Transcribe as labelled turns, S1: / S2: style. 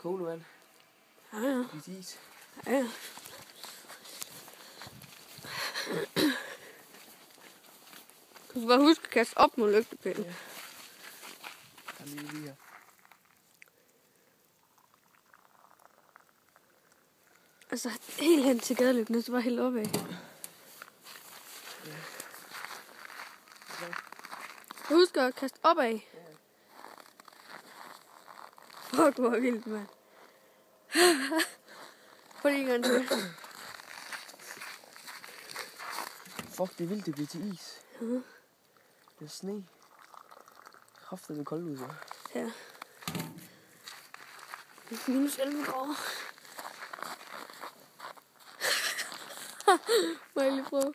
S1: Koglevand.
S2: Ja, ja.
S1: Lidt is.
S2: Ja, ja. Du skal bare huske at kaste op mod lygtepælen.
S1: Ja. Jeg er lige her.
S2: Altså, helt hen til gadelygten, så bare helt opad.
S1: Ja.
S2: Husk at kaste opad.
S1: Ja.
S2: Fuck, hvor vildt, mand. Prøv lige en gang til.
S1: Fuck, det er vildt, det bliver til is.
S2: Mhm.
S1: Det er sne. Kraftet med koldt ud, så.
S2: Ja. Minus 11 grader. Må jeg lige prøve?